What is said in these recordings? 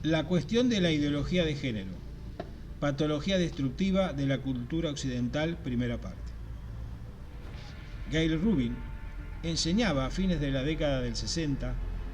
La cuestión de la ideología de género. Patología destructiva de la cultura occidental, primera parte. Gail Rubin enseñaba a fines de la década del 60,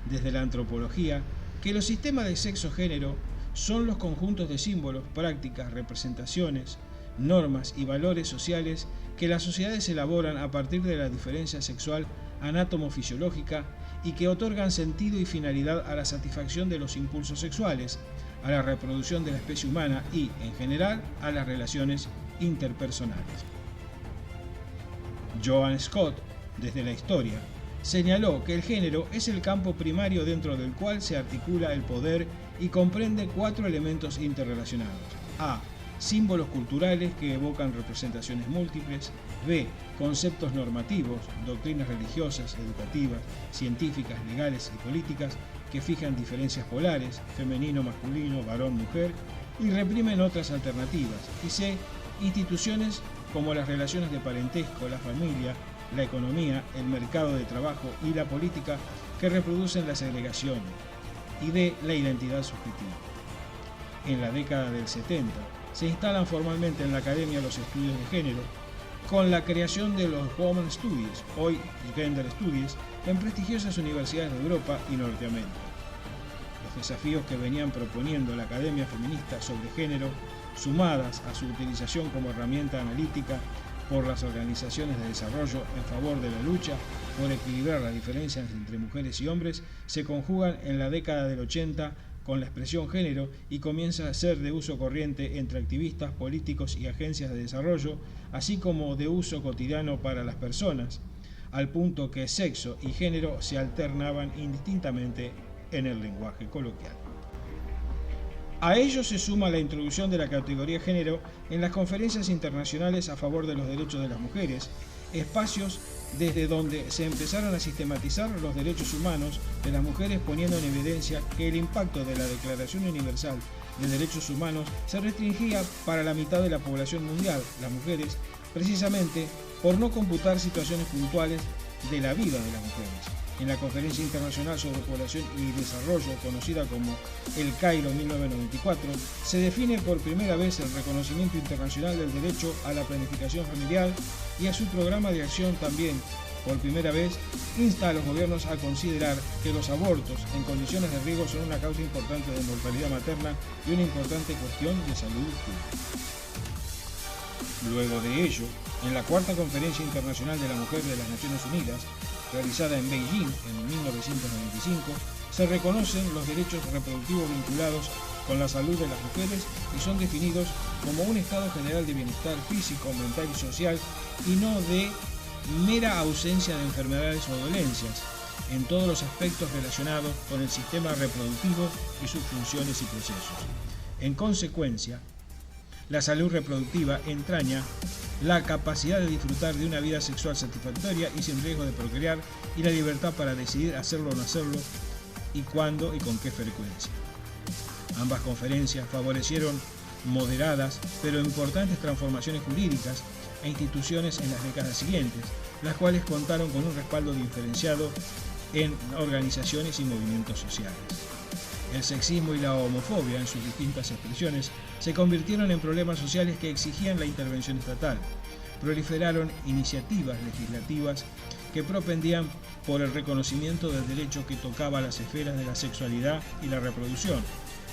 desde la antropología, que los sistemas de sexo-género son los conjuntos de símbolos, prácticas, representaciones, normas y valores sociales que las sociedades elaboran a partir de la diferencia sexual anátomo-fisiológica y que otorgan sentido y finalidad a la satisfacción de los impulsos sexuales, a la reproducción de la especie humana y, en general, a las relaciones interpersonales. Joan Scott, desde la historia, señaló que el género es el campo primario dentro del cual se articula el poder y comprende 4 elementos interrelacionados. A. Símbolos culturales que evocan representaciones múltiples. B. Conceptos normativos, doctrinas religiosas, educativas, científicas, legales y políticas que fijan diferencias polares, femenino, masculino, varón, mujer, y reprimen otras alternativas. Y C. Instituciones como las relaciones de parentesco, la familia, la economía, el mercado de trabajo y la política que reproducen la segregación. Y D. La identidad subjetiva. En la década del 70, se instalan formalmente en la academia los estudios de género, con la creación de los Women Studies, hoy Gender Studies, en prestigiosas universidades de Europa y Norteamérica. Los desafíos que venían proponiendo la academia feminista sobre género, sumadas a su utilización como herramienta analítica por las organizaciones de desarrollo en favor de la lucha por equilibrar las diferencias entre mujeres y hombres, se conjugan en la década del 80 con la expresión género y comienza a ser de uso corriente entre activistas, políticos y agencias de desarrollo, así como de uso cotidiano para las personas, al punto que sexo y género se alternaban indistintamente en el lenguaje coloquial. A ello se suma la introducción de la categoría género en las conferencias internacionales a favor de los derechos de las mujeres, espacios desde donde se empezaron a sistematizar los derechos humanos de las mujeres, poniendo en evidencia que el impacto de la Declaración Universal de Derechos Humanos se restringía para la mitad de la población mundial, las mujeres, precisamente por no computar situaciones puntuales de la vida de las mujeres. En la Conferencia Internacional sobre Población y Desarrollo, conocida como El Cairo 1994, se define por primera vez el reconocimiento internacional del derecho a la planificación familiar y a su programa de acción también, por primera vez, insta a los gobiernos a considerar que los abortos en condiciones de riesgo son una causa importante de mortalidad materna y una importante cuestión de salud pública. Luego de ello, en la Cuarta Conferencia Internacional de la Mujer de las Naciones Unidas, realizada en Beijing en 1995, se reconocen los derechos reproductivos vinculados con la salud de las mujeres y son definidos como un estado general de bienestar físico, mental y social y no de mera ausencia de enfermedades o dolencias en todos los aspectos relacionados con el sistema reproductivo y sus funciones y procesos. En consecuencia, la salud reproductiva entraña la capacidad de disfrutar de una vida sexual satisfactoria y sin riesgo de procrear y la libertad para decidir hacerlo o no hacerlo y cuándo y con qué frecuencia. Ambas conferencias favorecieron moderadas pero importantes transformaciones jurídicas e instituciones en las décadas siguientes, las cuales contaron con un respaldo diferenciado en organizaciones y movimientos sociales. El sexismo y la homofobia, en sus distintas expresiones, se convirtieron en problemas sociales que exigían la intervención estatal. Proliferaron iniciativas legislativas que propendían por el reconocimiento del derecho que tocaba las esferas de la sexualidad y la reproducción.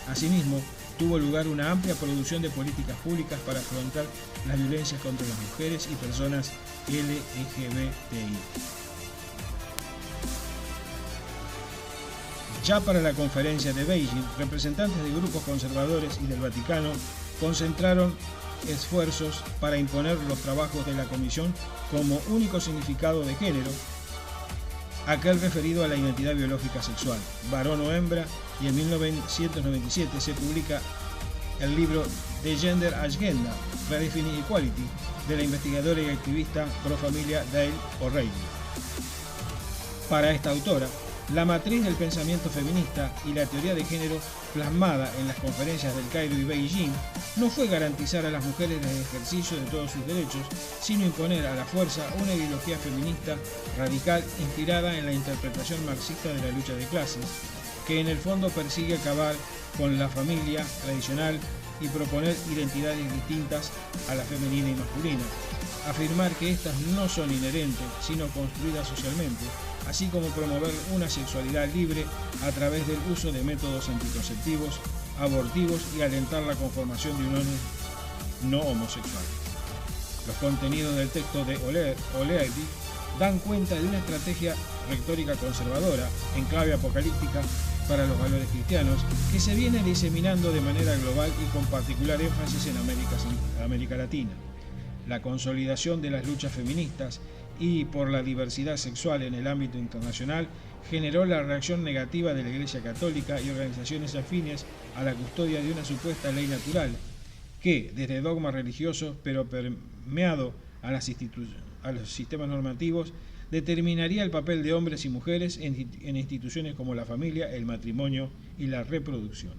Asimismo, tuvo lugar una amplia producción de políticas públicas para afrontar las violencias contra las mujeres y personas LGBTI. Ya para la conferencia de Beijing, representantes de grupos conservadores y del Vaticano concentraron esfuerzos para imponer los trabajos de la Comisión como único significado de género, aquel referido a la identidad biológica sexual, varón o hembra, y en 1997 se publica el libro The Gender Agenda, Redefining Equality, de la investigadora y activista pro familia Dale O'Reilly. Para esta autora, la matriz del pensamiento feminista y la teoría de género plasmada en las conferencias del Cairo y Beijing no fue garantizar a las mujeres el ejercicio de todos sus derechos, sino imponer a la fuerza una ideología feminista radical inspirada en la interpretación marxista de la lucha de clases, que en el fondo persigue acabar con la familia tradicional y proponer identidades distintas a la femenina y masculina, afirmar que éstas no son inherentes, sino construidas socialmente, así como promover una sexualidad libre a través del uso de métodos anticonceptivos, abortivos y alentar la conformación de uniones no homosexuales. Los contenidos del texto de O'Leary dan cuenta de una estrategia retórica conservadora, en clave apocalíptica para los valores cristianos, que se viene diseminando de manera global y con particular énfasis en América Latina. La consolidación de las luchas feministas y por la diversidad sexual en el ámbito internacional generó la reacción negativa de la Iglesia Católica y organizaciones afines a la custodia de una supuesta ley natural, que, desde dogmas religiosos, pero permeado a los sistemas normativos, determinaría el papel de hombres y mujeres en instituciones como la familia, el matrimonio y la reproducción.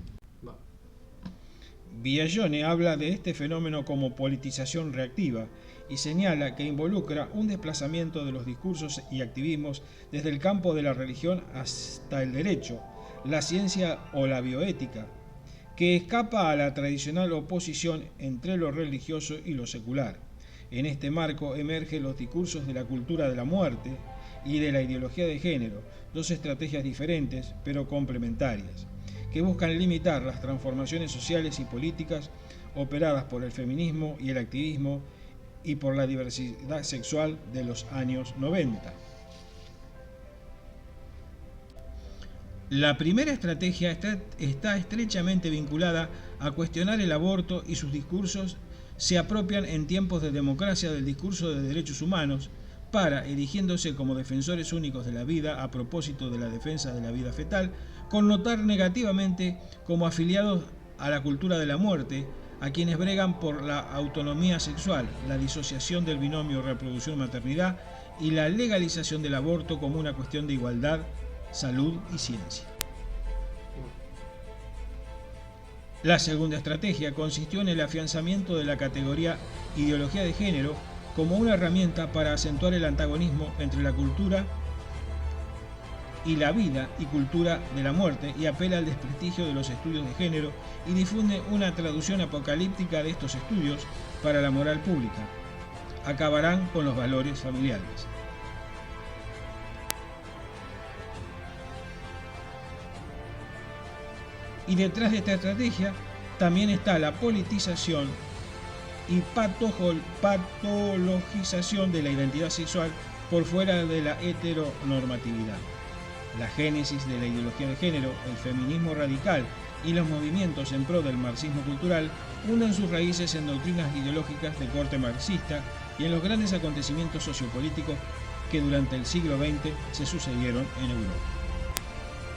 Villallone habla de este fenómeno como politización reactiva y señala que involucra un desplazamiento de los discursos y activismos desde el campo de la religión hasta el derecho, la ciencia o la bioética, que escapa a la tradicional oposición entre lo religioso y lo secular. En este marco emergen los discursos de la cultura de la muerte y de la ideología de género, dos estrategias diferentes pero complementarias, que buscan limitar las transformaciones sociales y políticas operadas por el feminismo y el activismo y por la diversidad sexual de los años 90. La primera estrategia está estrechamente vinculada a cuestionar el aborto y sus discursos se apropian en tiempos de democracia del discurso de derechos humanos para, erigiéndose como defensores únicos de la vida a propósito de la defensa de la vida fetal, connotar negativamente como afiliados a la cultura de la muerte a quienes bregan por la autonomía sexual, la disociación del binomio reproducción-maternidad y la legalización del aborto como una cuestión de igualdad, salud y ciencia. La segunda estrategia consistió en el afianzamiento de la categoría ideología de género como una herramienta para acentuar el antagonismo entre la cultura y la vida y cultura de la muerte y apela al desprestigio de los estudios de género y difunde una traducción apocalíptica de estos estudios para la moral pública. Acabarán con los valores familiares. Y detrás de esta estrategia también está la politización y patologización de la identidad sexual por fuera de la heteronormatividad. La génesis de la ideología de género, el feminismo radical y los movimientos en pro del marxismo cultural hunden sus raíces en doctrinas ideológicas de corte marxista y en los grandes acontecimientos sociopolíticos que durante el siglo XX se sucedieron en Europa.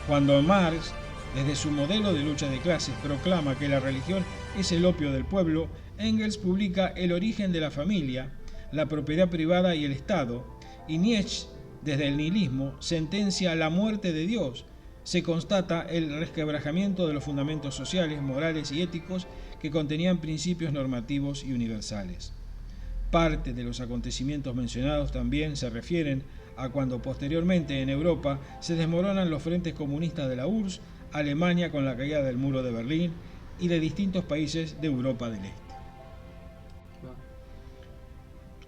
Cuando Marx, desde su modelo de lucha de clases, proclama que la religión es el opio del pueblo, Engels publica El origen de la familia, la propiedad privada y el Estado, y Nietzsche, desde el nihilismo, sentencia la muerte de Dios. Se constata el resquebrajamiento de los fundamentos sociales, morales y éticos que contenían principios normativos y universales. Parte de los acontecimientos mencionados también se refieren a cuando posteriormente en Europa se desmoronan los frentes comunistas de la URSS, Alemania con la caída del muro de Berlín y de distintos países de Europa del Este.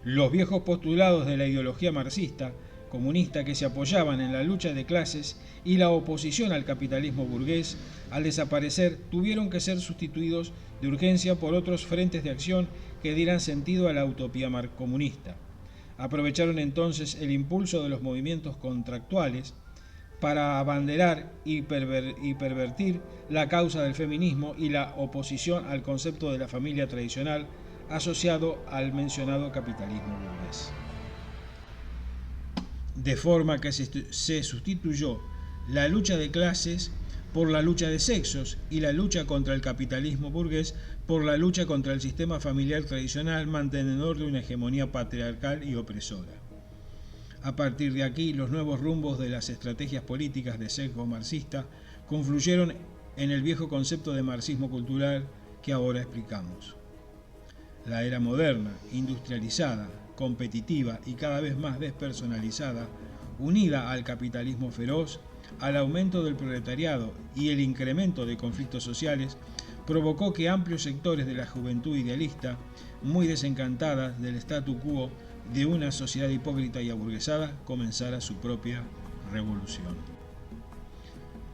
Los viejos postulados de la ideología marxista, comunista que se apoyaban en la lucha de clases y la oposición al capitalismo burgués, al desaparecer tuvieron que ser sustituidos de urgencia por otros frentes de acción que dieran sentido a la utopía comunista. Aprovecharon entonces el impulso de los movimientos contractuales para abanderar y pervertir la causa del feminismo y la oposición al concepto de la familia tradicional asociado al mencionado capitalismo burgués. De forma que se sustituyó la lucha de clases por la lucha de sexos y la lucha contra el capitalismo burgués por la lucha contra el sistema familiar tradicional mantenedor de una hegemonía patriarcal y opresora. A partir de aquí, los nuevos rumbos de las estrategias políticas de sesgo marxista confluyeron en el viejo concepto de marxismo cultural que ahora explicamos. La era moderna, industrializada, competitiva y cada vez más despersonalizada, unida al capitalismo feroz, al aumento del proletariado y el incremento de conflictos sociales, provocó que amplios sectores de la juventud idealista, muy desencantada del statu quo de una sociedad hipócrita y aburguesada, comenzara su propia revolución.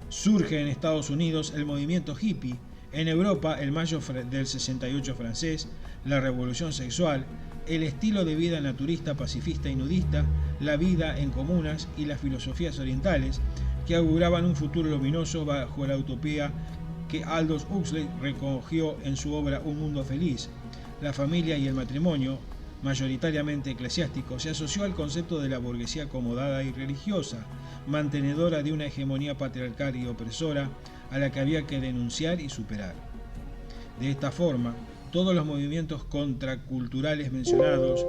Surge en Estados Unidos el movimiento hippie, en Europa el mayo del 68 francés, la revolución sexual, el estilo de vida naturista, pacifista y nudista, la vida en comunas y las filosofías orientales, que auguraban un futuro luminoso bajo la utopía que Aldous Huxley recogió en su obra Un mundo feliz. La familia y el matrimonio, mayoritariamente eclesiástico, se asoció al concepto de la burguesía acomodada y religiosa, mantenedora de una hegemonía patriarcal y opresora a la que había que denunciar y superar. De esta forma, todos los movimientos contraculturales mencionados,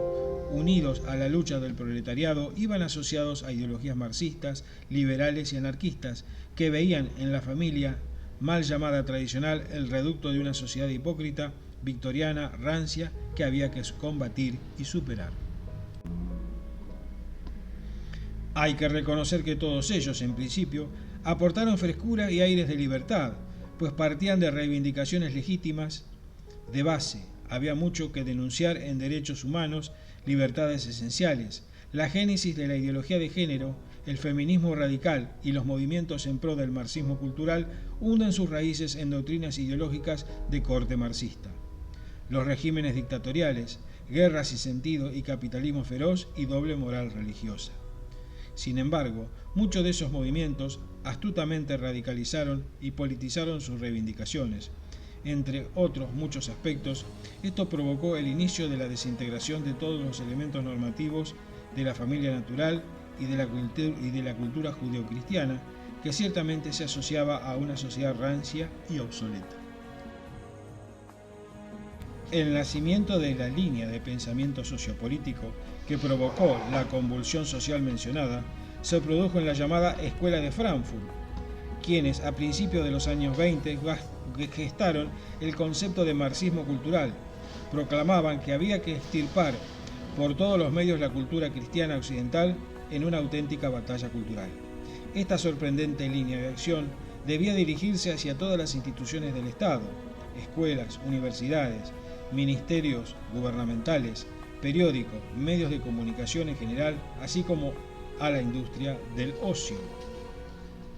unidos a la lucha del proletariado, iban asociados a ideologías marxistas, liberales y anarquistas, que veían en la familia, mal llamada tradicional, el reducto de una sociedad hipócrita, victoriana, rancia, que había que combatir y superar. Hay que reconocer que todos ellos, en principio, aportaron frescura y aires de libertad, pues partían de reivindicaciones legítimas de base. Había mucho que denunciar en derechos humanos, libertades esenciales. La génesis de la ideología de género, el feminismo radical y los movimientos en pro del marxismo cultural hunden sus raíces en doctrinas ideológicas de corte marxista. Los regímenes dictatoriales, guerras sin sentido y capitalismo feroz y doble moral religiosa. Sin embargo, muchos de esos movimientos astutamente radicalizaron y politizaron sus reivindicaciones. Entre otros muchos aspectos, esto provocó el inicio de la desintegración de todos los elementos normativos de la familia natural y de la cultura judeocristiana, que ciertamente se asociaba a una sociedad rancia y obsoleta. El nacimiento de la línea de pensamiento sociopolítico que provocó la convulsión social mencionada se produjo en la llamada Escuela de Frankfurt, quienes a principios de los años 20 gestaron el concepto de marxismo cultural. Proclamaban que había que extirpar por todos los medios la cultura cristiana occidental en una auténtica batalla cultural. Esta sorprendente línea de acción debía dirigirse hacia todas las instituciones del Estado, escuelas, universidades, ministerios gubernamentales, periódicos, medios de comunicación en general, así como a la industria del ocio.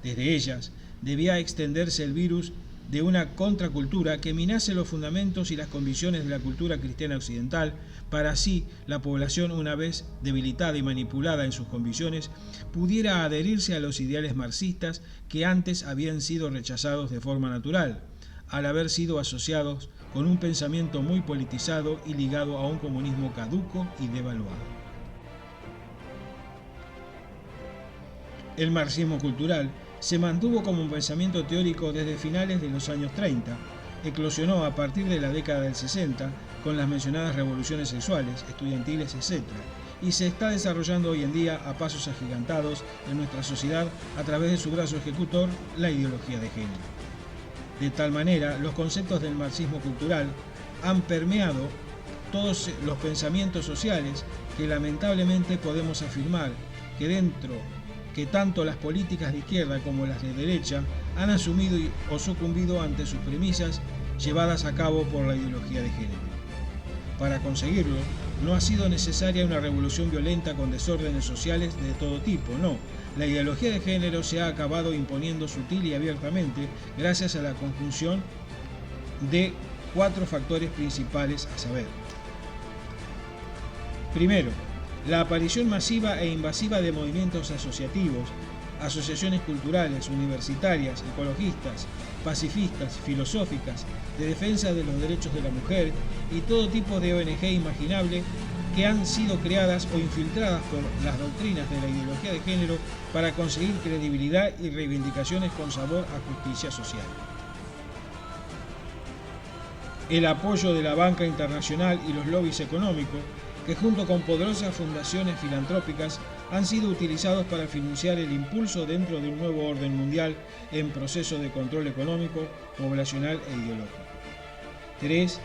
Desde ellas debía extenderse el virus de una contracultura que minase los fundamentos y las convicciones de la cultura cristiana occidental, para así la población, una vez debilitada y manipulada en sus convicciones, pudiera adherirse a los ideales marxistas que antes habían sido rechazados de forma natural, al haber sido asociados con un pensamiento muy politizado y ligado a un comunismo caduco y devaluado. El marxismo cultural se mantuvo como un pensamiento teórico desde finales de los años 30, eclosionó a partir de la década del 60 con las mencionadas revoluciones sexuales, estudiantiles, etc., y se está desarrollando hoy en día a pasos agigantados en nuestra sociedad a través de su brazo ejecutor, la ideología de género. De tal manera, los conceptos del marxismo cultural han permeado todos los pensamientos sociales que lamentablemente podemos afirmar que tanto las políticas de izquierda como las de derecha han asumido o sucumbido ante sus premisas llevadas a cabo por la ideología de género. Para conseguirlo, no ha sido necesaria una revolución violenta con desórdenes sociales de todo tipo, no. La ideología de género se ha acabado imponiendo sutil y abiertamente gracias a la conjunción de 4 factores principales, a saber: primero, la aparición masiva e invasiva de movimientos asociativos, asociaciones culturales, universitarias, ecologistas, pacifistas, filosóficas, de defensa de los derechos de la mujer y todo tipo de ONG imaginable que han sido creadas o infiltradas por las doctrinas de la ideología de género para conseguir credibilidad y reivindicaciones con sabor a justicia social. El apoyo de la banca internacional y los lobbies económicos, que junto con poderosas fundaciones filantrópicas han sido utilizados para financiar el impulso dentro de un nuevo orden mundial en proceso de control económico, poblacional e ideológico. 3.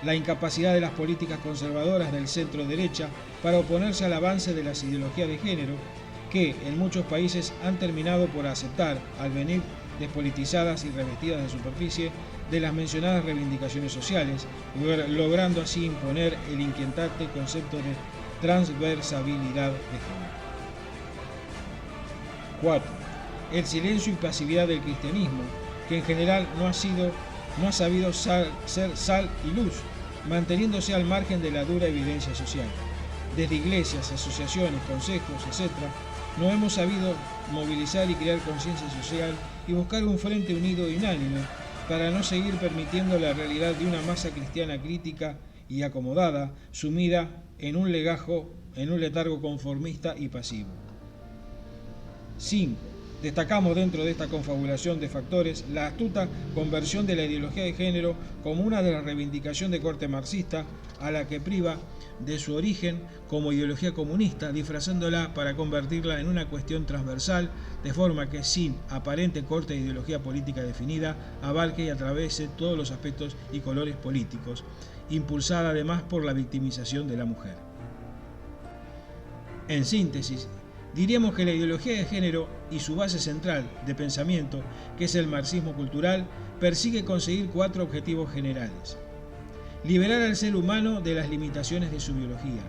La incapacidad de las políticas conservadoras del centro-derecha para oponerse al avance de las ideologías de género, que en muchos países han terminado por aceptar, al venir despolitizadas y revestidas de superficie, de las mencionadas reivindicaciones sociales, logrando así imponer el inquietante concepto de transversabilidad de género. 4. El silencio y pasividad del cristianismo, que en general no ha sabido ser sal y luz, manteniéndose al margen de la dura evidencia social. Desde iglesias, asociaciones, consejos, etc., no hemos sabido movilizar y crear conciencia social y buscar un frente unido y unánime para no seguir permitiendo la realidad de una masa cristiana crítica y acomodada, sumida en un letargo conformista y pasivo. 5. Destacamos dentro de esta confabulación de factores la astuta conversión de la ideología de género como una de las reivindicaciones de corte marxista, a la que priva de su origen como ideología comunista, disfrazándola para convertirla en una cuestión transversal, de forma que sin aparente corte de ideología política definida, abarque y atraviese todos los aspectos y colores políticos, impulsada además por la victimización de la mujer. En síntesis, diríamos que la ideología de género y su base central de pensamiento, que es el marxismo cultural, persigue conseguir 4 objetivos generales: liberar al ser humano de las limitaciones de su biología,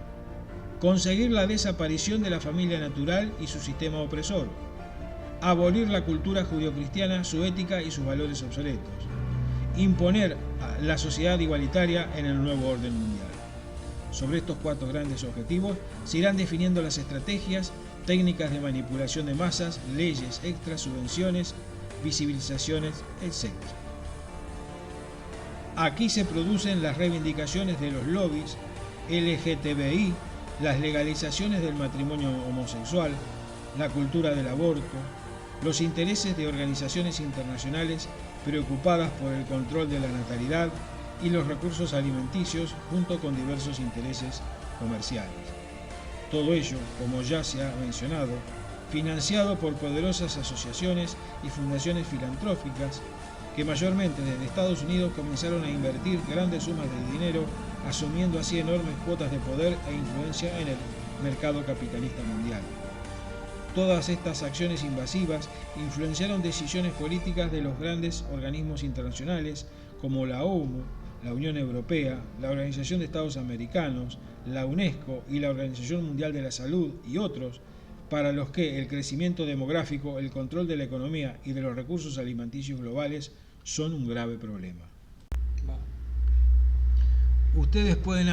conseguir la desaparición de la familia natural y su sistema opresor, abolir la cultura judio-cristiana, su ética y sus valores obsoletos, imponer la sociedad igualitaria en el nuevo orden mundial. Sobre estos 4 grandes objetivos se irán definiendo las estrategias, técnicas de manipulación de masas, leyes extras, subvenciones, visibilizaciones, etc. Aquí se producen las reivindicaciones de los lobbies LGTBI, las legalizaciones del matrimonio homosexual, la cultura del aborto, los intereses de organizaciones internacionales preocupadas por el control de la natalidad y los recursos alimenticios, junto con diversos intereses comerciales. Todo ello, como ya se ha mencionado, financiado por poderosas asociaciones y fundaciones filantrópicas que mayormente desde Estados Unidos comenzaron a invertir grandes sumas de dinero, asumiendo así enormes cuotas de poder e influencia en el mercado capitalista mundial. Todas estas acciones invasivas influenciaron decisiones políticas de los grandes organismos internacionales como la ONU, la Unión Europea, la Organización de Estados Americanos, la UNESCO y la Organización Mundial de la Salud y otros, para los que el crecimiento demográfico, el control de la economía y de los recursos alimenticios globales son un grave problema. Ustedes pueden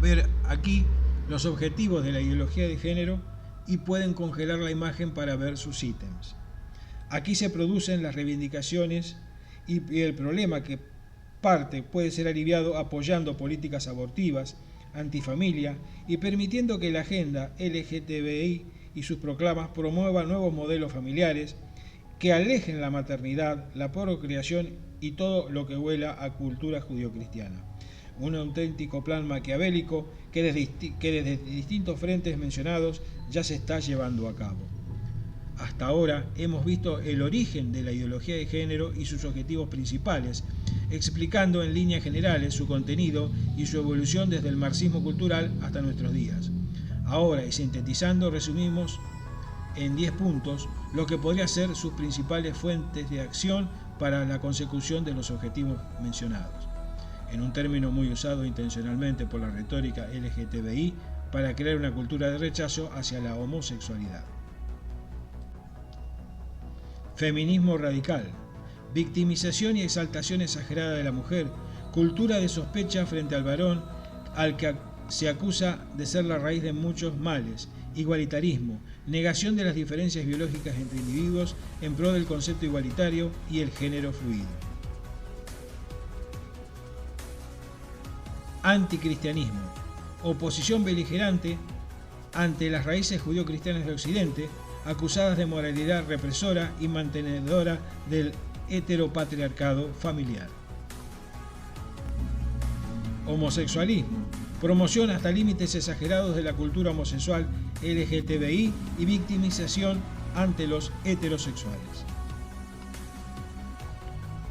ver aquí los objetivos de la ideología de género y pueden congelar la imagen para ver sus ítems. Aquí se producen las reivindicaciones y el problema que parte puede ser aliviado apoyando políticas abortivas, antifamilia y permitiendo que la agenda LGTBI y sus proclamas promuevan nuevos modelos familiares que alejen la maternidad, la procreación y todo lo que huela a cultura judio-cristiana. Un auténtico plan maquiavélico que desde distintos frentes mencionados ya se está llevando a cabo. Hasta ahora hemos visto el origen de la ideología de género y sus objetivos principales, explicando en líneas generales su contenido y su evolución desde el marxismo cultural hasta nuestros días. Ahora, y sintetizando, resumimos en 10 puntos lo que podría ser sus principales fuentes de acción para la consecución de los objetivos mencionados, en un término muy usado intencionalmente por la retórica LGTBI para crear una cultura de rechazo hacia la homosexualidad. Feminismo radical, victimización y exaltación exagerada de la mujer, cultura de sospecha frente al varón al que se acusa de ser la raíz de muchos males, igualitarismo, negación de las diferencias biológicas entre individuos en pro del concepto igualitario y el género fluido. Anticristianismo, oposición beligerante ante las raíces judío-cristianas de Occidente, acusadas de moralidad represora y mantenedora del heteropatriarcado familiar. Homosexualismo, promoción hasta límites exagerados de la cultura homosexual LGTBI y victimización ante los heterosexuales.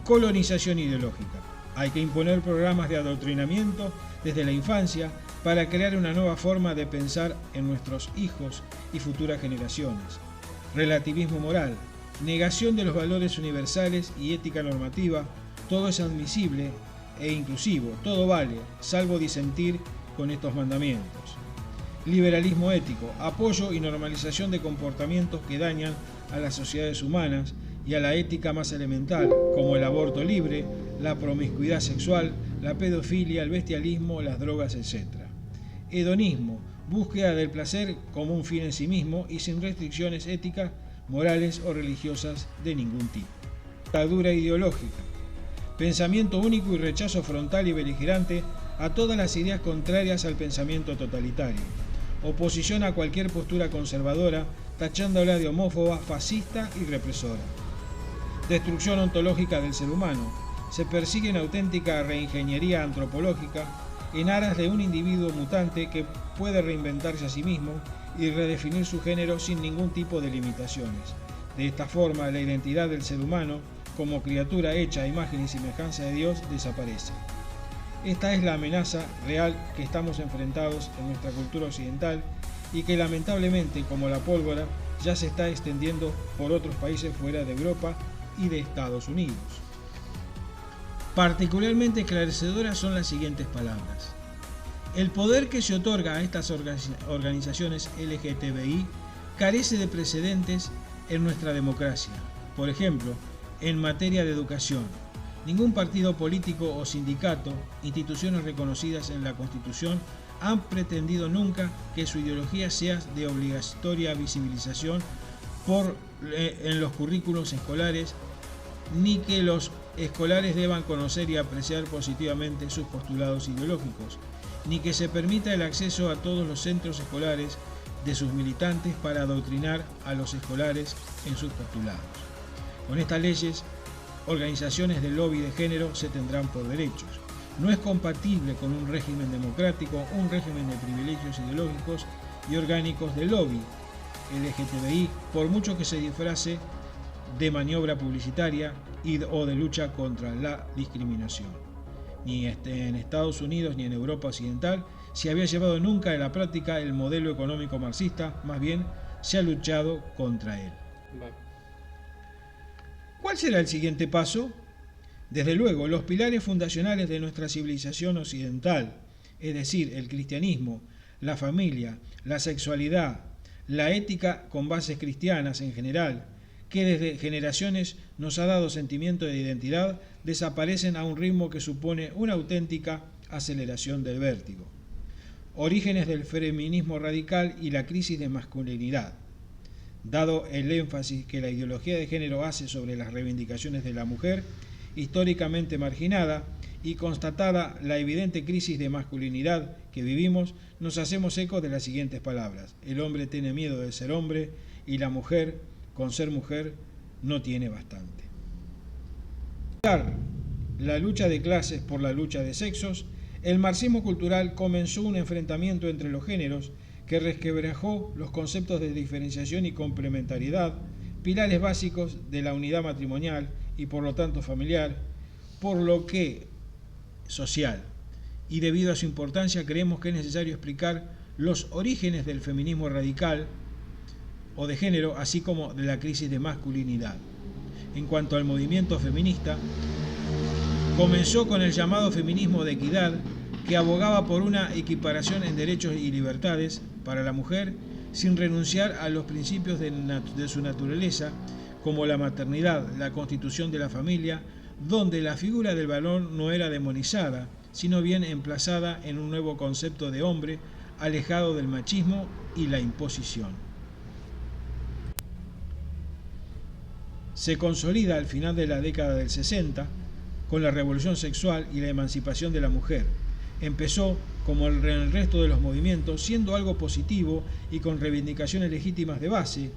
Colonización ideológica. Hay que imponer programas de adoctrinamiento desde la infancia para crear una nueva forma de pensar en nuestros hijos y futuras generaciones. Relativismo moral, negación de los valores universales y ética normativa, todo es admisible e inclusivo, todo vale, salvo disentir con estos mandamientos. Liberalismo ético, apoyo y normalización de comportamientos que dañan a las sociedades humanas y a la ética más elemental, como el aborto libre, la promiscuidad sexual, la pedofilia, el bestialismo, las drogas, etc. Hedonismo, búsqueda del placer como un fin en sí mismo y sin restricciones éticas, morales o religiosas de ningún tipo. Dictadura ideológica, pensamiento único y rechazo frontal y beligerante a todas las ideas contrarias al pensamiento totalitario. Oposición a cualquier postura conservadora, tachándola de homófoba, fascista y represora. Destrucción ontológica del ser humano. Se persigue una auténtica reingeniería antropológica en aras de un individuo mutante que puede reinventarse a sí mismo y redefinir su género sin ningún tipo de limitaciones. De esta forma, la identidad del ser humano, como criatura hecha a imagen y semejanza de Dios, desaparece. Esta es la amenaza real que estamos enfrentados en nuestra cultura occidental y que lamentablemente, como la pólvora, ya se está extendiendo por otros países fuera de Europa y de Estados Unidos. Particularmente esclarecedoras son las siguientes palabras. El poder que se otorga a estas organizaciones LGTBI carece de precedentes en nuestra democracia. Por ejemplo, en materia de educación, ningún partido político o sindicato, instituciones reconocidas en la Constitución, han pretendido nunca que su ideología sea de obligatoria visibilización en los currículos escolares, ni que los escolares deban conocer y apreciar positivamente sus postulados ideológicos, ni que se permita el acceso a todos los centros escolares de sus militantes para adoctrinar a los escolares en sus postulados. Con estas leyes, organizaciones del lobby de género se tendrán por derechos. No es compatible con un régimen democrático, un régimen de privilegios ideológicos y orgánicos del lobby LGTBI, por mucho que se disfrace de maniobra publicitaria o de lucha contra la discriminación. Ni en Estados Unidos ni en Europa occidental se había llevado nunca a la práctica el modelo económico marxista, más bien se ha luchado contra él. ¿Cuál será el siguiente paso? Desde luego, los pilares fundacionales de nuestra civilización occidental, es decir, el cristianismo, la familia, la sexualidad, la ética con bases cristianas en general, que desde generaciones nos ha dado sentimiento de identidad, desaparecen a un ritmo que supone una auténtica aceleración del vértigo. Orígenes del feminismo radical y la crisis de masculinidad. Dado el énfasis que la ideología de género hace sobre las reivindicaciones de la mujer, históricamente marginada, y constatada la evidente crisis de masculinidad que vivimos, nos hacemos eco de las siguientes palabras. El hombre tiene miedo de ser hombre y la mujer, con ser mujer, no tiene bastante. La lucha de clases por la lucha de sexos, el marxismo cultural comenzó un enfrentamiento entre los géneros que resquebrajó los conceptos de diferenciación y complementariedad, pilares básicos de la unidad matrimonial y por lo tanto familiar, por lo que social. Y debido a su importancia creemos que es necesario explicar los orígenes del feminismo radical o de género, así como de la crisis de masculinidad. En cuanto al movimiento feminista, comenzó con el llamado feminismo de equidad, que abogaba por una equiparación en derechos y libertades para la mujer, sin renunciar a los principios de su naturaleza, como la maternidad, la constitución de la familia, donde la figura del varón no era demonizada, sino bien emplazada en un nuevo concepto de hombre, alejado del machismo y la imposición. Se consolida al final de la década del 60 con la revolución sexual y la emancipación de la mujer. Empezó, como el resto de los movimientos, siendo algo positivo y con reivindicaciones legítimas de base,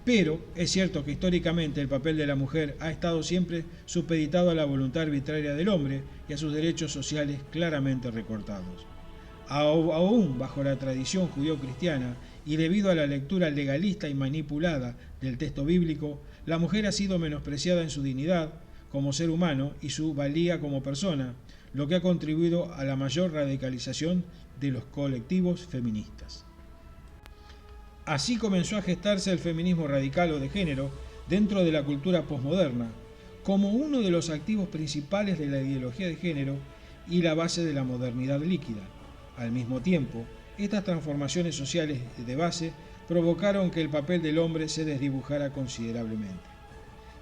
pero es cierto que históricamente el papel de la mujer ha estado siempre supeditado a la voluntad arbitraria del hombre y a sus derechos sociales claramente recortados. Aún bajo la tradición judío-cristiana y debido a la lectura legalista y manipulada del texto bíblico, la mujer ha sido menospreciada en su dignidad como ser humano y su valía como persona, lo que ha contribuido a la mayor radicalización de los colectivos feministas. Así comenzó a gestarse el feminismo radical o de género dentro de la cultura posmoderna, como uno de los activos principales de la ideología de género y la base de la modernidad líquida. Al mismo tiempo, estas transformaciones sociales de base provocaron que el papel del hombre se desdibujara considerablemente.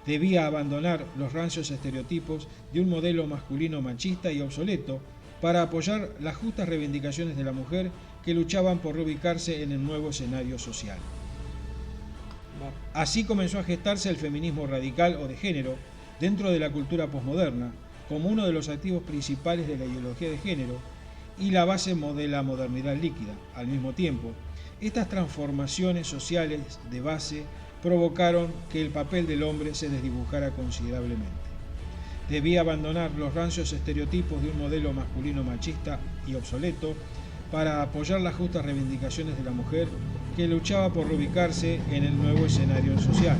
Debía abandonar los rancios estereotipos de un modelo masculino machista y obsoleto para apoyar las justas reivindicaciones de la mujer que luchaban por reubicarse en el nuevo escenario social. Así comenzó a gestarse el feminismo radical o de género dentro de la cultura posmoderna, como uno de los activos principales de la ideología de género y la base de la modernidad líquida. Al mismo tiempo, estas transformaciones sociales de base provocaron que el papel del hombre se desdibujara considerablemente. Debía abandonar los rancios estereotipos de un modelo masculino machista y obsoleto para apoyar las justas reivindicaciones de la mujer que luchaba por reubicarse en el nuevo escenario social.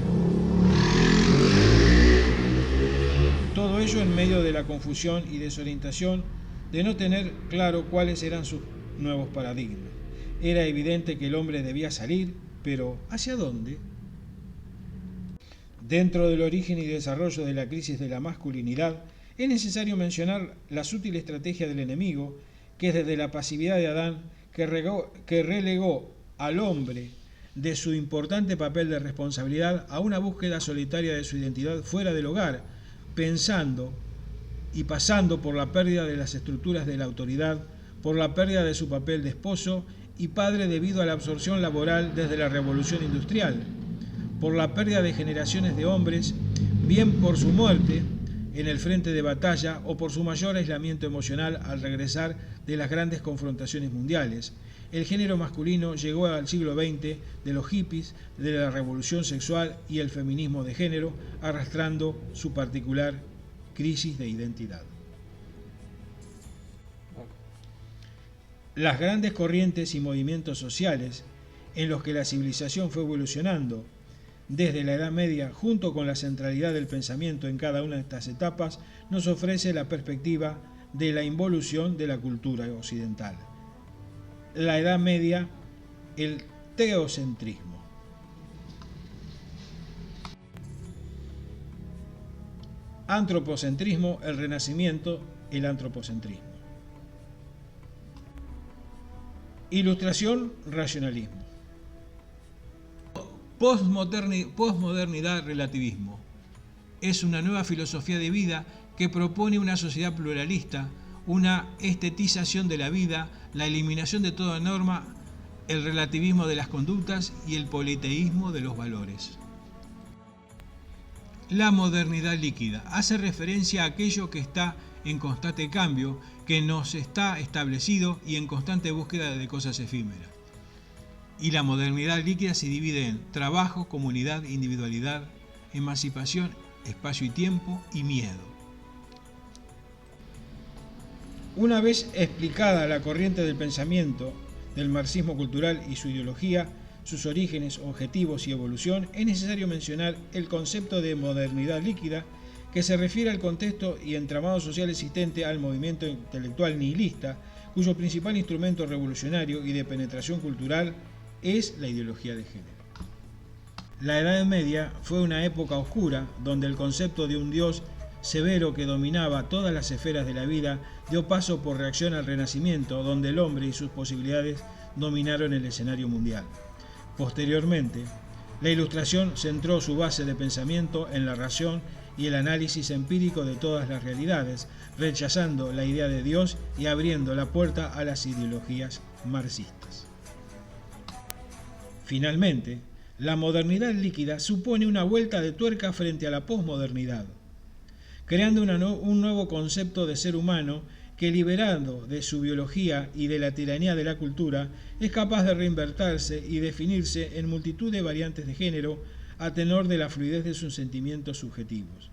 Todo ello en medio de la confusión y desorientación de no tener claro cuáles eran sus nuevos paradigmas. Era evidente que el hombre debía salir, pero ¿hacia dónde? Dentro del origen y desarrollo de la crisis de la masculinidad, es necesario mencionar la sutil estrategia del enemigo, que es desde la pasividad de Adán, que relegó al hombre de su importante papel de responsabilidad a una búsqueda solitaria de su identidad fuera del hogar, pensando y pasando por la pérdida de las estructuras de la autoridad, por la pérdida de su papel de esposo y padre debido a la absorción laboral desde la revolución industrial, por la pérdida de generaciones de hombres, bien por su muerte en el frente de batalla o por su mayor aislamiento emocional al regresar de las grandes confrontaciones mundiales. El género masculino llegó al siglo XX de los hippies, de la revolución sexual y el feminismo de género, arrastrando su particular crisis de identidad. Las grandes corrientes y movimientos sociales en los que la civilización fue evolucionando desde la Edad Media, junto con la centralidad del pensamiento en cada una de estas etapas, nos ofrece la perspectiva de la involución de la cultura occidental. La Edad Media, el teocentrismo. Antropocentrismo, el Renacimiento, el antropocentrismo. Ilustración, racionalismo. Posmodernidad, relativismo. Es una nueva filosofía de vida que propone una sociedad pluralista, una estetización de la vida, la eliminación de toda norma, el relativismo de las conductas y el politeísmo de los valores. La modernidad líquida hace referencia a aquello que está en constante cambio, que nos está establecido y en constante búsqueda de cosas efímeras. Y la modernidad líquida se divide en trabajo, comunidad, individualidad, emancipación, espacio y tiempo y miedo. Una vez explicada la corriente del pensamiento del marxismo cultural y su ideología, sus orígenes, objetivos y evolución, es necesario mencionar el concepto de modernidad líquida, que se refiere al contexto y entramado social existente al movimiento intelectual nihilista, cuyo principal instrumento revolucionario y de penetración cultural es la ideología de género. La Edad Media fue una época oscura donde el concepto de un Dios severo que dominaba todas las esferas de la vida dio paso por reacción al Renacimiento, donde el hombre y sus posibilidades dominaron el escenario mundial. Posteriormente, la Ilustración centró su base de pensamiento en la razón y el análisis empírico de todas las realidades, rechazando la idea de Dios y abriendo la puerta a las ideologías marxistas. Finalmente, la modernidad líquida supone una vuelta de tuerca frente a la posmodernidad, creando un nuevo concepto de ser humano que, liberado de su biología y de la tiranía de la cultura, es capaz de reinvertirse y definirse en multitud de variantes de género a tenor de la fluidez de sus sentimientos subjetivos.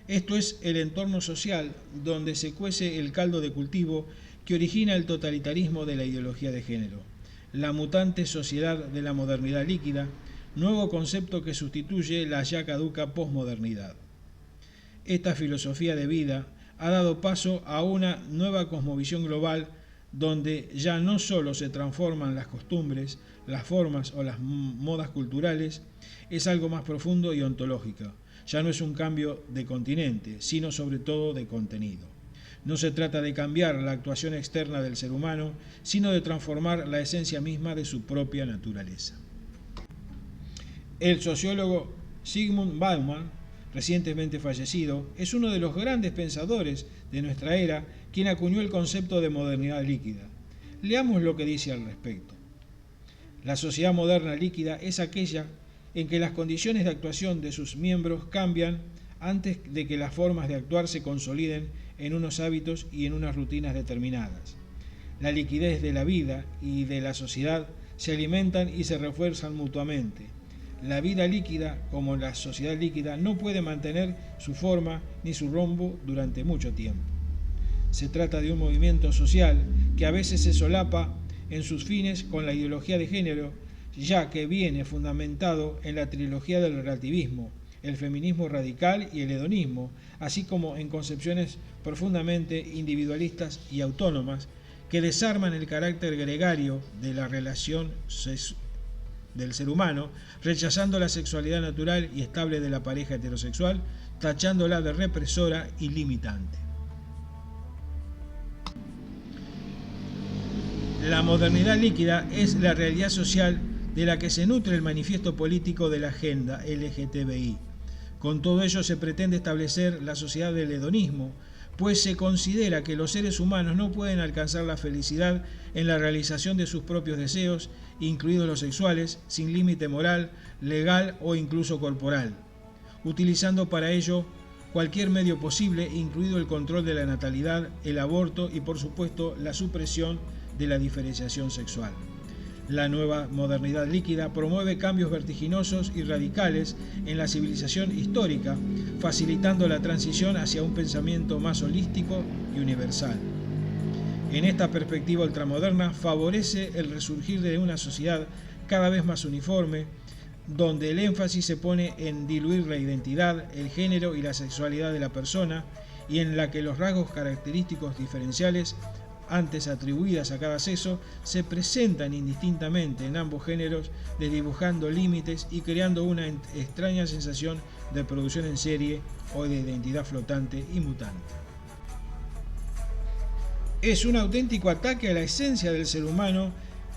Esto es el entorno social donde se cuece el caldo de cultivo que origina el totalitarismo de la ideología de género. La mutante sociedad de la modernidad líquida, nuevo concepto que sustituye la ya caduca posmodernidad. Esta filosofía de vida ha dado paso a una nueva cosmovisión global donde ya no solo se transforman las costumbres, las formas o las modas culturales, es algo más profundo y ontológico. Ya no es un cambio de continente, sino sobre todo de contenido. No se trata de cambiar la actuación externa del ser humano, sino de transformar la esencia misma de su propia naturaleza. El sociólogo Zygmunt Bauman, recientemente fallecido, es uno de los grandes pensadores de nuestra era, quien acuñó el concepto de modernidad líquida. Leamos lo que dice al respecto. La sociedad moderna líquida es aquella en que las condiciones de actuación de sus miembros cambian antes de que las formas de actuar se consoliden en unos hábitos y en unas rutinas determinadas. La liquidez de la vida y de la sociedad se alimentan y se refuerzan mutuamente. La vida líquida, como la sociedad líquida, no puede mantener su forma ni su rumbo durante mucho tiempo. Se trata de un movimiento social que a veces se solapa en sus fines con la ideología de género, ya que viene fundamentado en la trilogía del relativismo, el feminismo radical y el hedonismo, así como en concepciones profundamente individualistas y autónomas que desarman el carácter gregario de la relación del ser humano, rechazando la sexualidad natural y estable de la pareja heterosexual, tachándola de represora y limitante. La modernidad líquida es la realidad social de la que se nutre el manifiesto político de la agenda LGTBI. Con todo ello se pretende establecer la sociedad del hedonismo, pues se considera que los seres humanos no pueden alcanzar la felicidad en la realización de sus propios deseos, incluidos los sexuales, sin límite moral, legal o incluso corporal, utilizando para ello cualquier medio posible, incluido el control de la natalidad, el aborto y, por supuesto, la supresión de la diferenciación sexual. La nueva modernidad líquida promueve cambios vertiginosos y radicales en la civilización histórica, facilitando la transición hacia un pensamiento más holístico y universal. En esta perspectiva ultramoderna favorece el resurgir de una sociedad cada vez más uniforme, donde el énfasis se pone en diluir la identidad, el género y la sexualidad de la persona, y en la que los rasgos característicos diferenciales antes atribuidas a cada sexo se presentan indistintamente en ambos géneros, desdibujando límites y creando una extraña sensación de producción en serie o de identidad flotante y mutante. Es un auténtico ataque a la esencia del ser humano,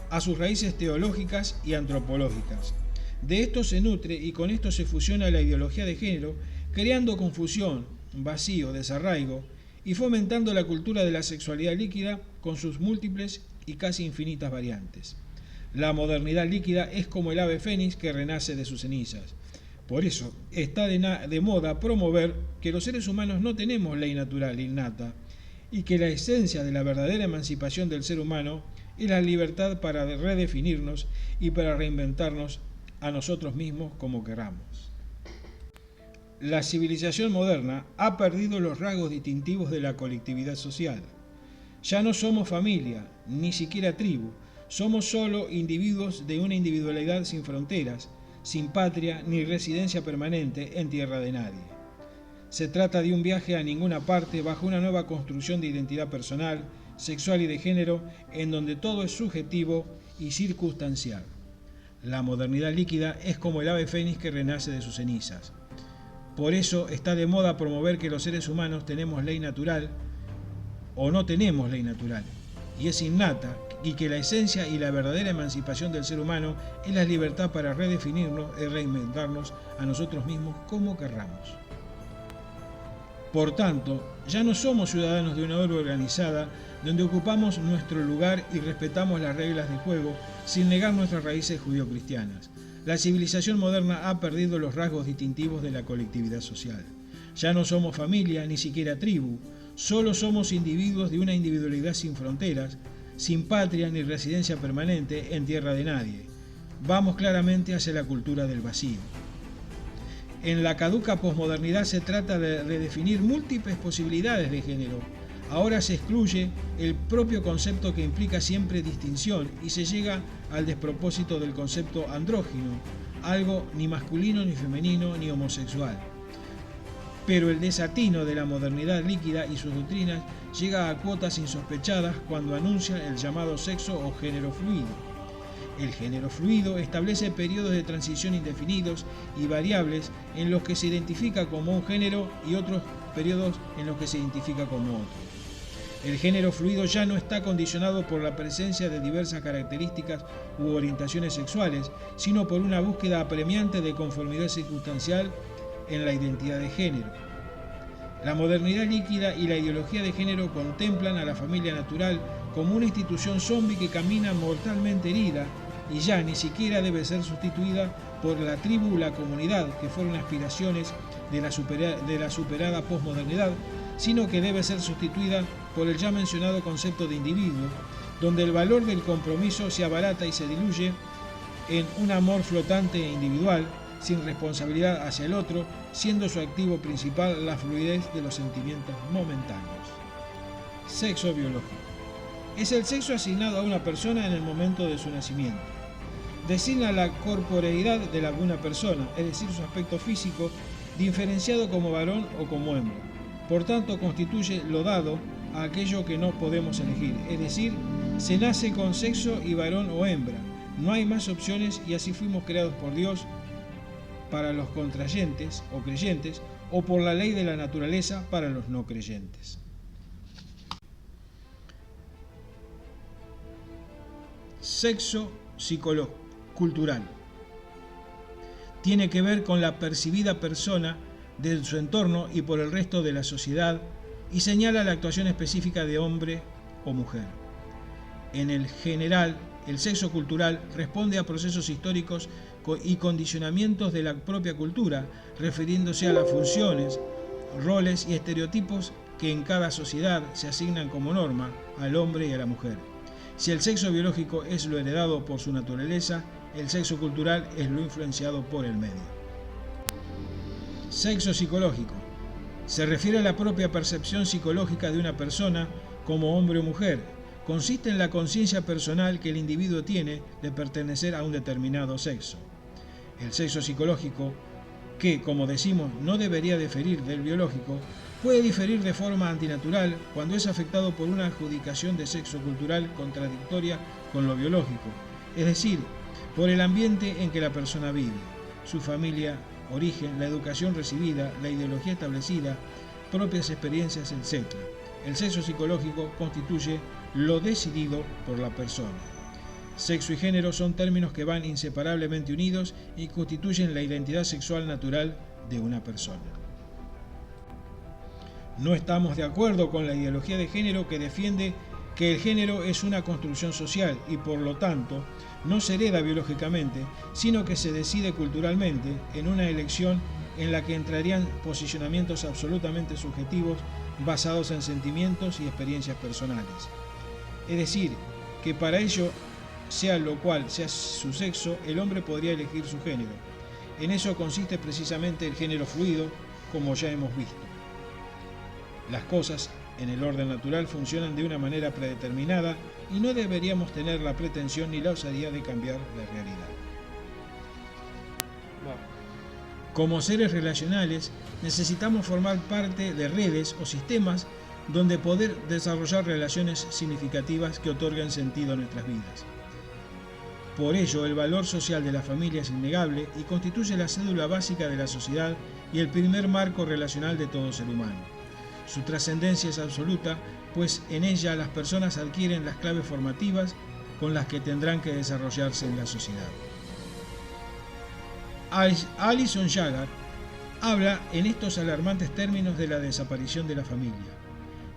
a sus raíces teológicas y antropológicas. De esto se nutre y con esto se fusiona la ideología de género, creando confusión, vacío, desarraigo, y fomentando la cultura de la sexualidad líquida con sus múltiples y casi infinitas variantes. La modernidad líquida es como el ave fénix que renace de sus cenizas. Por eso está de moda promover que los seres humanos no tenemos ley natural innata y que la esencia de la verdadera emancipación del ser humano es la libertad para redefinirnos y para reinventarnos a nosotros mismos como queramos. La civilización moderna ha perdido los rasgos distintivos de la colectividad social. Ya no somos familia, ni siquiera tribu, somos solo individuos de una individualidad sin fronteras, sin patria ni residencia permanente en tierra de nadie. Se trata de un viaje a ninguna parte bajo una nueva construcción de identidad personal, sexual y de género, en donde todo es subjetivo y circunstancial. La modernidad líquida es como el ave fénix que renace de sus cenizas. Por eso está de moda promover que los seres humanos tenemos ley natural o no tenemos ley natural, y es innata, y que la esencia y la verdadera emancipación del ser humano es la libertad para redefinirnos y reinventarnos a nosotros mismos como querramos. Por tanto, ya no somos ciudadanos de una orbe organizada donde ocupamos nuestro lugar y respetamos las reglas del juego sin negar nuestras raíces judio-cristianas. La civilización moderna ha perdido los rasgos distintivos de la colectividad social. Ya no somos familia, ni siquiera tribu, solo somos individuos de una individualidad sin fronteras, sin patria ni residencia permanente en tierra de nadie. Vamos claramente hacia la cultura del vacío. En la caduca posmodernidad se trata de redefinir múltiples posibilidades de género. Ahora se excluye el propio concepto que implica siempre distinción y se llega al despropósito del concepto andrógino, algo ni masculino ni femenino ni homosexual. Pero el desatino de la modernidad líquida y sus doctrinas llega a cuotas insospechadas cuando anuncia el llamado sexo o género fluido. El género fluido establece periodos de transición indefinidos y variables en los que se identifica como un género y otros periodos en los que se identifica como otro. El género fluido ya no está condicionado por la presencia de diversas características u orientaciones sexuales, sino por una búsqueda apremiante de conformidad circunstancial en la identidad de género. La modernidad líquida y la ideología de género contemplan a la familia natural como una institución zombie que camina mortalmente herida y ya ni siquiera debe ser sustituida por la tribu o la comunidad, que fueron aspiraciones de la superada posmodernidad, sino que debe ser sustituida por el ya mencionado concepto de individuo, donde el valor del compromiso se abarata y se diluye en un amor flotante e individual, sin responsabilidad hacia el otro, siendo su activo principal la fluidez de los sentimientos momentáneos. Sexo biológico. Es el sexo asignado a una persona en el momento de su nacimiento. Designa la corporeidad de alguna persona, es decir, su aspecto físico, diferenciado como varón o como hembra. Por tanto, constituye lo dado a aquello que no podemos elegir, es decir, se nace con sexo y varón o hembra. No hay más opciones y así fuimos creados por Dios para los contrayentes o creyentes, o por la ley de la naturaleza para los no creyentes. Sexo cultural. Tiene que ver con la percibida persona de su entorno y por el resto de la sociedad, y señala la actuación específica de hombre o mujer. En el general, el sexo cultural responde a procesos históricos y condicionamientos de la propia cultura, refiriéndose a las funciones, roles y estereotipos que en cada sociedad se asignan como norma al hombre y a la mujer. Si el sexo biológico es lo heredado por su naturaleza, el sexo cultural es lo influenciado por el medio. Sexo psicológico. Se refiere a la propia percepción psicológica de una persona como hombre o mujer. Consiste en la conciencia personal que el individuo tiene de pertenecer a un determinado sexo. El sexo psicológico, que, como decimos, no debería diferir del biológico, puede diferir de forma antinatural cuando es afectado por una adjudicación de sexo cultural contradictoria con lo biológico, es decir, por el ambiente en que la persona vive, su familia, origen, la educación recibida, la ideología establecida, propias experiencias, etc. El sexo psicológico constituye lo decidido por la persona. Sexo y género son términos que van inseparablemente unidos y constituyen la identidad sexual natural de una persona. No estamos de acuerdo con la ideología de género que defiende que el género es una construcción social y por lo tanto no se hereda biológicamente, sino que se decide culturalmente en una elección en la que entrarían posicionamientos absolutamente subjetivos basados en sentimientos y experiencias personales. Es decir, que para ello, sea lo cual sea su sexo, el hombre podría elegir su género. En eso consiste precisamente el género fluido, como ya hemos visto. Las cosas, en el orden natural, funcionan de una manera predeterminada y no deberíamos tener la pretensión ni la osadía de cambiar la realidad. Como seres relacionales, necesitamos formar parte de redes o sistemas donde poder desarrollar relaciones significativas que otorguen sentido a nuestras vidas. Por ello, el valor social de la familia es innegable y constituye la cédula básica de la sociedad y el primer marco relacional de todo ser humano. Su trascendencia es absoluta, pues en ella las personas adquieren las claves formativas con las que tendrán que desarrollarse en la sociedad. Alison Jagger habla en estos alarmantes términos de la desaparición de la familia.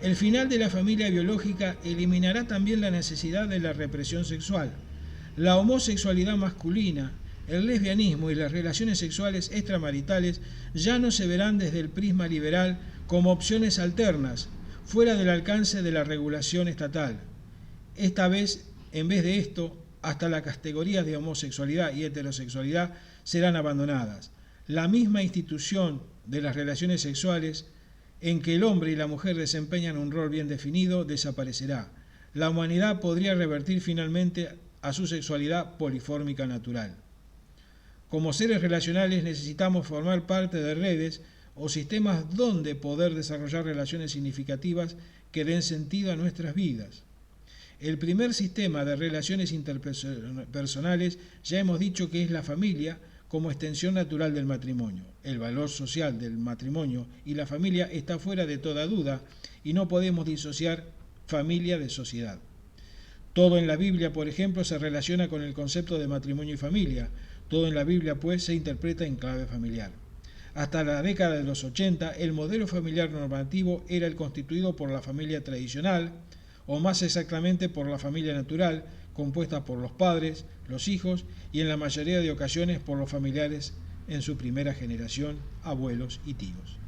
El final de la familia biológica eliminará también la necesidad de la represión sexual. La homosexualidad masculina, el lesbianismo y las relaciones sexuales extramaritales ya no se verán desde el prisma liberal como opciones alternas, fuera del alcance de la regulación estatal. Esta vez, en vez de esto, hasta las categorías de homosexualidad y heterosexualidad serán abandonadas. La misma institución de las relaciones sexuales en que el hombre y la mujer desempeñan un rol bien definido desaparecerá. La humanidad podría revertir finalmente a su sexualidad polifórmica natural. Como seres relacionales necesitamos formar parte de redes o sistemas donde poder desarrollar relaciones significativas que den sentido a nuestras vidas. El primer sistema de relaciones interpersonales ya hemos dicho que es la familia como extensión natural del matrimonio. El valor social del matrimonio y la familia está fuera de toda duda y no podemos disociar familia de sociedad. Todo en la Biblia, por ejemplo, se relaciona con el concepto de matrimonio y familia. Todo en la Biblia, pues, se interpreta en clave familiar. Hasta la década de los 80, el modelo familiar normativo era el constituido por la familia tradicional, o más exactamente por la familia natural, compuesta por los padres, los hijos y en la mayoría de ocasiones por los familiares en su primera generación, abuelos y tíos.